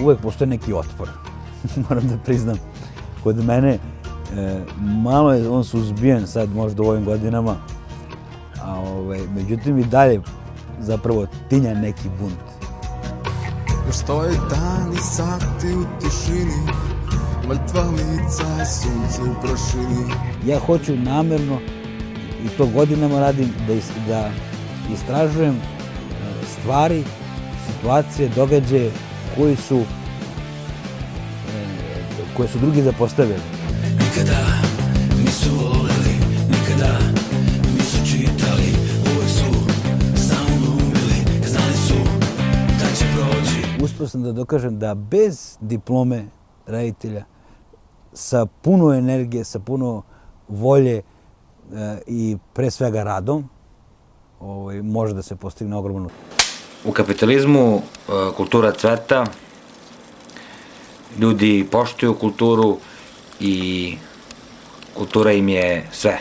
uvek postoji neki otpor. Moram da priznam. Kod mene malo je on suzbijen sad možda u ovim godinama, međutim i dalje zapravo tinja neki bunt. Stoje dani sati u tišini, mrtva lica i sunce u prašini. Ja hoću namerno, i to godinama radim, da istražujem stvari, situacije, događaje koje su drugi zapostavili. Nikada nisu voleli, nikada nisu čitali, uvek su samo glumili, znali su da će proći. Uspeo sam da dokažem da bez diplome reditelja, sa puno energije, sa puno volje i pre svega radom, može da se postigne ogromno. U kapitalizmu kultura cveta, ljudi poštuju kulturu i kultura im je sve.